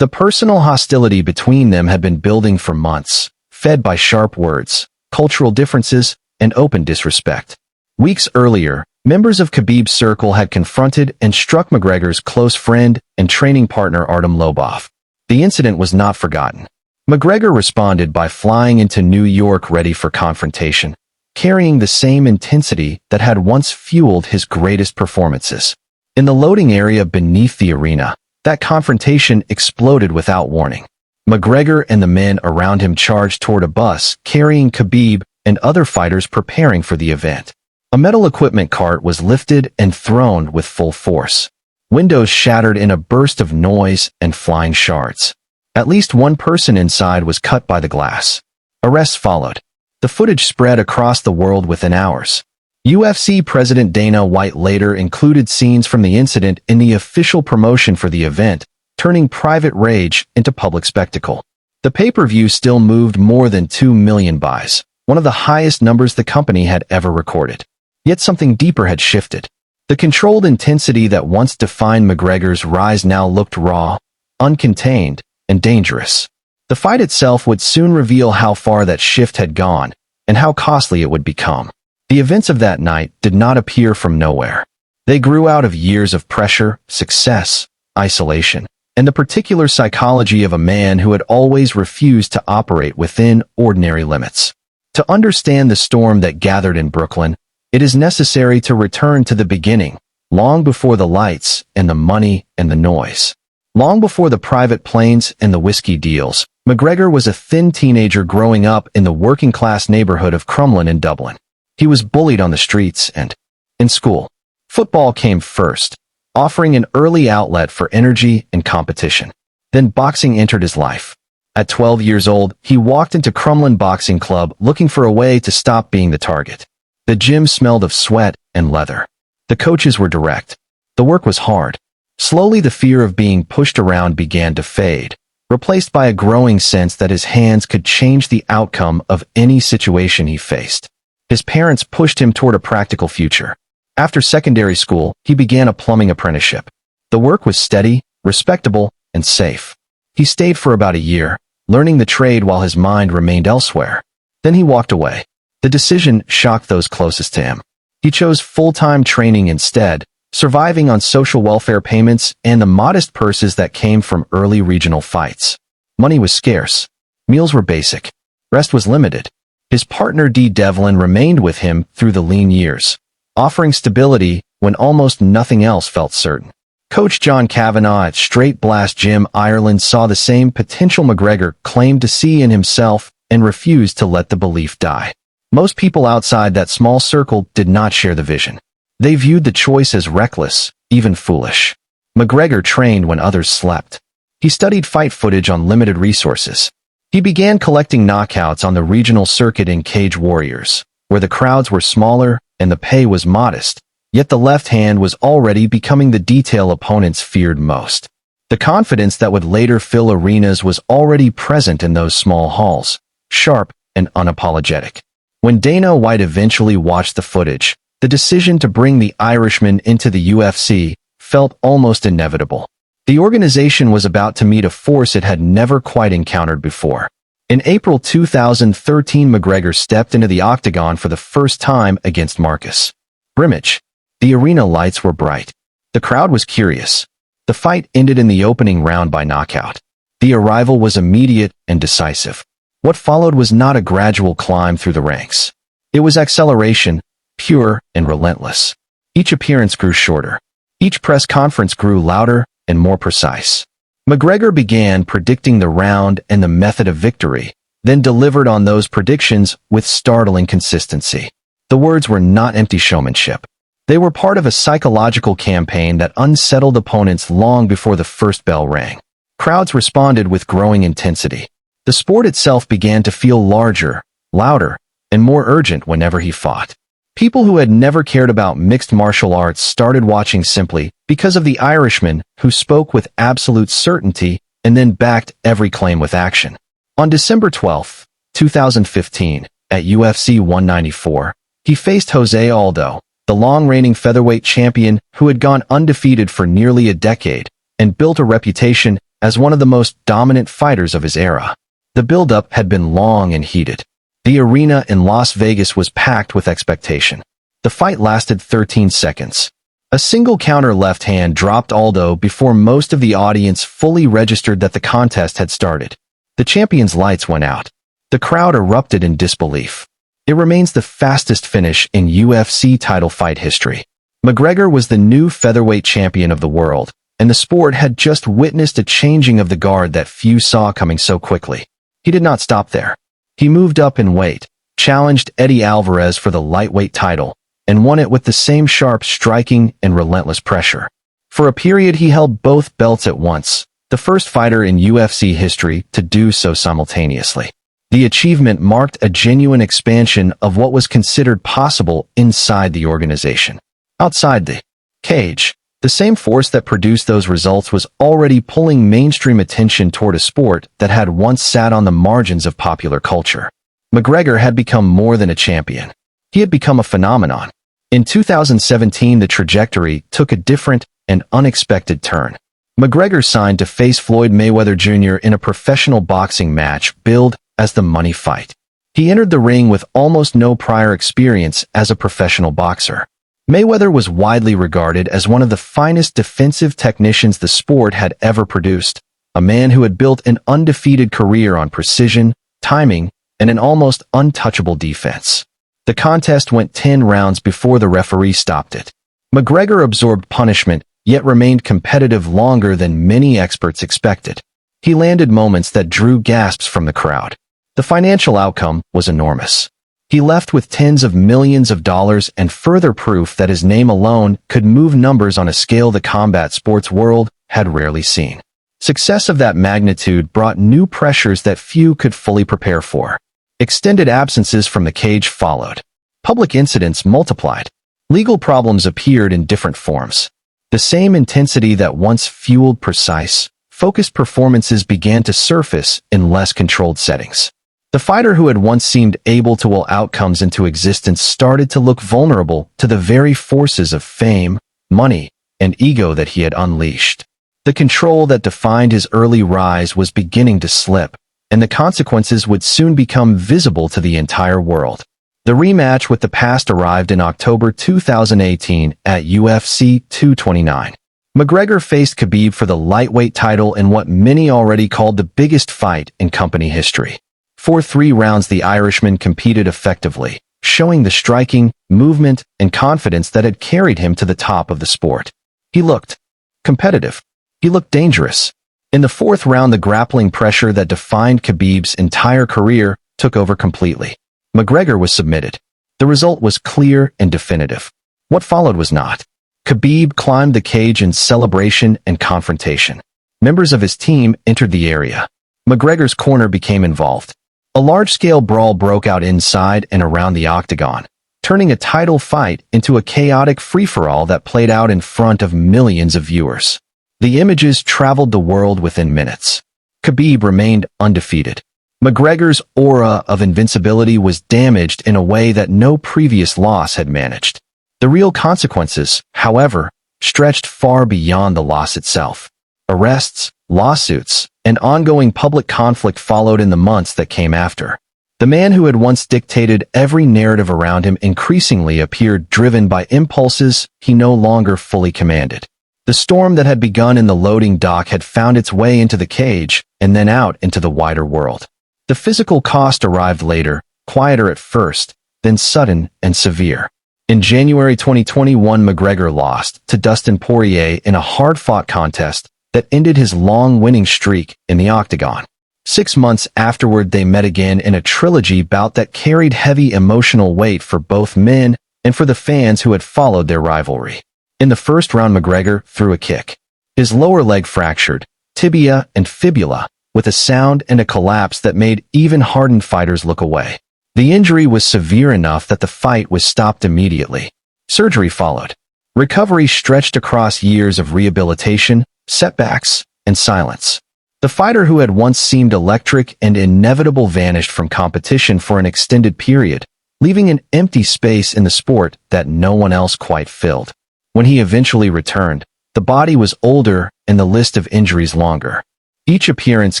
The personal hostility between them had been building for months, fed by sharp words, cultural differences, and open disrespect. Weeks earlier, members of Khabib's circle had confronted and struck McGregor's close friend and training partner Artem Lobov. The incident was not forgotten. McGregor responded by flying into New York ready for confrontation, carrying the same intensity that had once fueled his greatest performances. In the loading area beneath the arena, that confrontation exploded without warning. McGregor and the men around him charged toward a bus carrying Khabib and other fighters preparing for the event. A metal equipment cart was lifted and thrown with full force. Windows shattered in a burst of noise and flying shards. At least one person inside was cut by the glass. Arrests followed. The footage spread across the world within hours. UFC President Dana White later included scenes from the incident in the official promotion for the event, turning private rage into public spectacle. The pay-per-view still moved more than 2 million buys, one of the highest numbers the company had ever recorded. Yet something deeper had shifted. The controlled intensity that once defined McGregor's rise now looked raw, uncontained, and dangerous. The fight itself would soon reveal how far that shift had gone, and how costly it would become. The events of that night did not appear from nowhere. They grew out of years of pressure, success, isolation, and the particular psychology of a man who had always refused to operate within ordinary limits. To understand the storm that gathered in Brooklyn, it is necessary to return to the beginning, long before the lights and the money and the noise. Long before the private planes and the whiskey deals, McGregor was a thin teenager growing up in the working-class neighborhood of Crumlin in Dublin. He was bullied on the streets and in school. Football came first, offering an early outlet for energy and competition. Then boxing entered his life. At 12 years old, he walked into Crumlin Boxing Club looking for a way to stop being the target. The gym smelled of sweat and leather. The coaches were direct. The work was hard. Slowly the fear of being pushed around began to fade, replaced by a growing sense that his hands could change the outcome of any situation he faced. His parents pushed him toward a practical future. After secondary school, he began a plumbing apprenticeship. The work was steady, respectable, and safe. He stayed for about a year, learning the trade while his mind remained elsewhere. Then he walked away. The decision shocked those closest to him. He chose full-time training instead, surviving on social welfare payments and the modest purses that came from early regional fights. Money was scarce. Meals were basic. Rest was limited. His partner Dee Devlin remained with him through the lean years, offering stability when almost nothing else felt certain. Coach John Kavanagh at Straight Blast Gym Ireland saw the same potential McGregor claimed to see in himself and refused to let the belief die. Most people outside that small circle did not share the vision. They viewed the choice as reckless, even foolish. McGregor trained when others slept. He studied fight footage on limited resources. He began collecting knockouts on the regional circuit in Cage Warriors, where the crowds were smaller and the pay was modest, yet the left hand was already becoming the detail opponents feared most. The confidence that would later fill arenas was already present in those small halls, sharp and unapologetic. When Dana White eventually watched the footage, the decision to bring the Irishman into the UFC felt almost inevitable. The organization was about to meet a force it had never quite encountered before. In April 2013, McGregor stepped into the octagon for the first time against Marcus Brimage. The arena lights were bright. The crowd was curious. The fight ended in the opening round by knockout. The arrival was immediate and decisive. What followed was not a gradual climb through the ranks. It was acceleration, pure and relentless. Each appearance grew shorter. Each press conference grew louder and more precise. McGregor began predicting the round and the method of victory, then delivered on those predictions with startling consistency. The words were not empty showmanship. They were part of a psychological campaign that unsettled opponents long before the first bell rang. Crowds responded with growing intensity. The sport itself began to feel larger, louder, and more urgent whenever he fought. People who had never cared about mixed martial arts started watching simply because of the Irishman who spoke with absolute certainty and then backed every claim with action. On December 12, 2015, at UFC 194, he faced José Aldo, the long-reigning featherweight champion who had gone undefeated for nearly a decade and built a reputation as one of the most dominant fighters of his era. The build-up had been long and heated. The arena in Las Vegas was packed with expectation. The fight lasted 13 seconds. A single counter left hand dropped Aldo before most of the audience fully registered that the contest had started. The champion's lights went out. The crowd erupted in disbelief. It remains the fastest finish in UFC title fight history. McGregor was the new featherweight champion of the world, and the sport had just witnessed a changing of the guard that few saw coming so quickly. He did not stop there. He moved up in weight, challenged Eddie Alvarez for the lightweight title, and won it with the same sharp striking and relentless pressure. For a period he held both belts at once, the first fighter in UFC history to do so simultaneously. The achievement marked a genuine expansion of what was considered possible inside the organization. Outside the cage, the same force that produced those results was already pulling mainstream attention toward a sport that had once sat on the margins of popular culture. McGregor had become more than a champion. He had become a phenomenon. In 2017, the trajectory took a different and unexpected turn. McGregor signed to face Floyd Mayweather Jr. in a professional boxing match billed as the money fight. He entered the ring with almost no prior experience as a professional boxer. Mayweather was widely regarded as one of the finest defensive technicians the sport had ever produced, a man who had built an undefeated career on precision, timing, and an almost untouchable defense. The contest went 10 rounds before the referee stopped it. McGregor absorbed punishment, yet remained competitive longer than many experts expected. He landed moments that drew gasps from the crowd. The financial outcome was enormous. He left with tens of millions of dollars and further proof that his name alone could move numbers on a scale the combat sports world had rarely seen. Success of that magnitude brought new pressures that few could fully prepare for. Extended absences from the cage followed. Public incidents multiplied. Legal problems appeared in different forms. The same intensity that once fueled precise, focused performances began to surface in less controlled settings. The fighter who had once seemed able to will outcomes into existence started to look vulnerable to the very forces of fame, money, and ego that he had unleashed. The control that defined his early rise was beginning to slip, and the consequences would soon become visible to the entire world. The rematch with the past arrived in October 2018 at UFC 229. McGregor faced Khabib for the lightweight title in what many already called the biggest fight in company history. For 3 rounds the Irishman competed effectively, showing the striking, movement, and confidence that had carried him to the top of the sport. He looked competitive. He looked dangerous. In the 4th round, the grappling pressure that defined Khabib's entire career took over completely. McGregor was submitted. The result was clear and definitive. What followed was not. Khabib climbed the cage in celebration and confrontation. Members of his team entered the area. McGregor's corner became involved. A large-scale brawl broke out inside and around the octagon, turning a title fight into a chaotic free-for-all that played out in front of millions of viewers. The images traveled the world within minutes. Khabib remained undefeated. McGregor's aura of invincibility was damaged in a way that no previous loss had managed. The real consequences, however, stretched far beyond the loss itself. Arrests, lawsuits, and ongoing public conflict followed in the months that came after. The man who had once dictated every narrative around him increasingly appeared driven by impulses he no longer fully commanded. The storm that had begun in the loading dock had found its way into the cage and then out into the wider world. The physical cost arrived later, quieter at first, then sudden and severe. In January 2021, McGregor lost to Dustin Poirier in a hard-fought contest that ended his long winning streak in the octagon. 6 months afterward, they met again in a trilogy bout that carried heavy emotional weight for both men and for the fans who had followed their rivalry. In the first round, McGregor threw a kick. His lower leg fractured, tibia and fibula, with a sound and a collapse that made even hardened fighters look away. The injury was severe enough that the fight was stopped immediately. Surgery followed. Recovery stretched across years of rehabilitation, setbacks, and silence. The fighter who had once seemed electric and inevitable vanished from competition for an extended period, leaving an empty space in the sport that no one else quite filled. When he eventually returned, the body was older and the list of injuries longer. Each appearance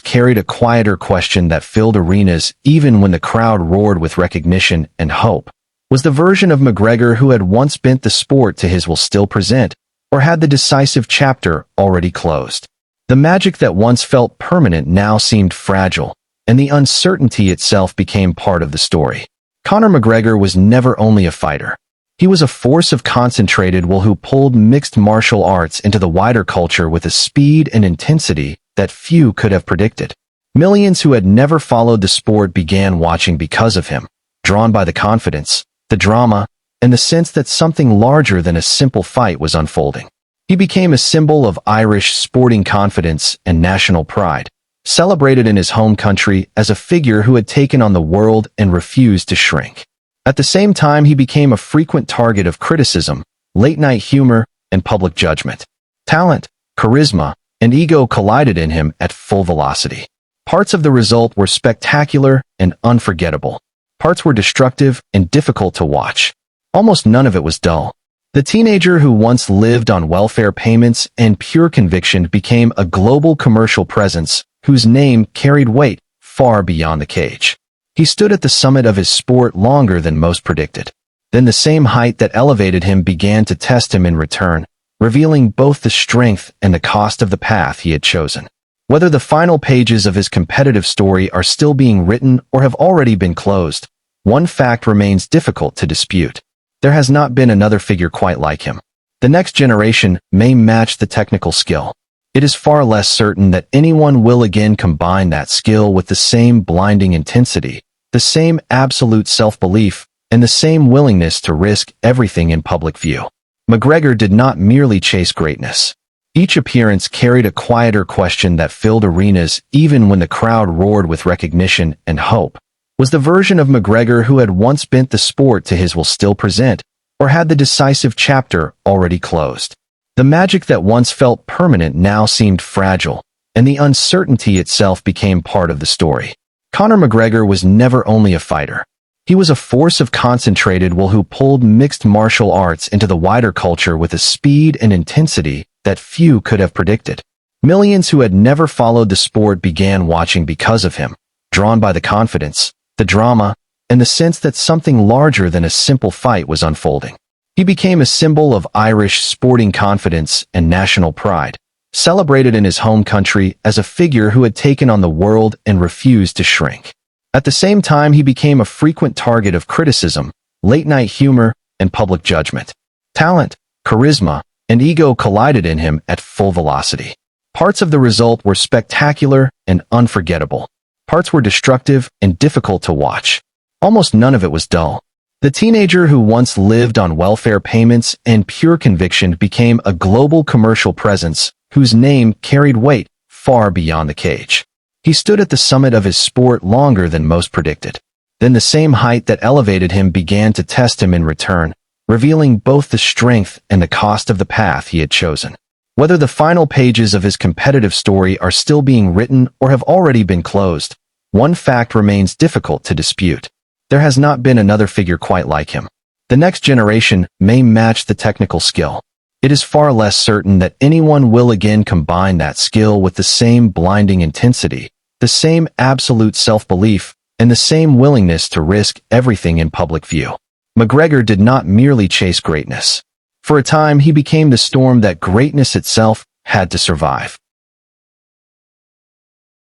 carried a quieter question that filled arenas even when the crowd roared with recognition and hope. Was the version of McGregor who had once bent the sport to his will still present, or had the decisive chapter already closed? The magic that once felt permanent now seemed fragile, and the uncertainty itself became part of the story. Conor McGregor was never only a fighter. He was a force of concentrated will who pulled mixed martial arts into the wider culture with a speed and intensity that few could have predicted. Millions who had never followed the sport began watching because of him, drawn by the confidence, the drama, and the sense that something larger than a simple fight was unfolding. He became a symbol of Irish sporting confidence and national pride, celebrated in his home country as a figure who had taken on the world and refused to shrink. At the same time, he became a frequent target of criticism, late-night humor, and public judgment. Talent, charisma, and ego collided in him at full velocity. Parts of the result were spectacular and unforgettable. Parts were destructive and difficult to watch. Almost none of it was dull. The teenager who once lived on welfare payments and pure conviction became a global commercial presence whose name carried weight far beyond the cage. He stood at the summit of his sport longer than most predicted. Then the same height that elevated him began to test him in return, revealing both the strength and the cost of the path he had chosen. Whether the final pages of his competitive story are still being written or have already been closed, one fact remains difficult to dispute. There has not been another figure quite like him. The next generation may match the technical skill. It is far less certain that anyone will again combine that skill with the same blinding intensity, the same absolute self-belief, and the same willingness to risk everything in public view. McGregor did not merely chase greatness. Each appearance carried a quieter question that filled arenas even when the crowd roared with recognition and hope. Was the version of McGregor who had once bent the sport to his will still present, or had the decisive chapter already closed? The magic that once felt permanent now seemed fragile, and the uncertainty itself became part of the story. Conor McGregor was never only a fighter. He was a force of concentrated will who pulled mixed martial arts into the wider culture with a speed and intensity that few could have predicted. Millions who had never followed the sport began watching because of him, drawn by the confidence, the drama, and the sense that something larger than a simple fight was unfolding. He became a symbol of Irish sporting confidence and national pride, celebrated in his home country as a figure who had taken on the world and refused to shrink. At the same time, he became a frequent target of criticism, late-night humor, and public judgment. Talent, charisma, and ego collided in him at full velocity. Parts of the result were spectacular and unforgettable. Parts were destructive and difficult to watch. Almost none of it was dull. The teenager who once lived on welfare payments and pure conviction became a global commercial presence whose name carried weight far beyond the cage. He stood at the summit of his sport longer than most predicted. Then the same height that elevated him began to test him in return, revealing both the strength and the cost of the path he had chosen. Whether the final pages of his competitive story are still being written or have already been closed, one fact remains difficult to dispute. There has not been another figure quite like him. The next generation may match the technical skill. It is far less certain that anyone will again combine that skill with the same blinding intensity, the same absolute self-belief, and the same willingness to risk everything in public view. McGregor did not merely chase greatness. For a time, he became the storm that greatness itself had to survive.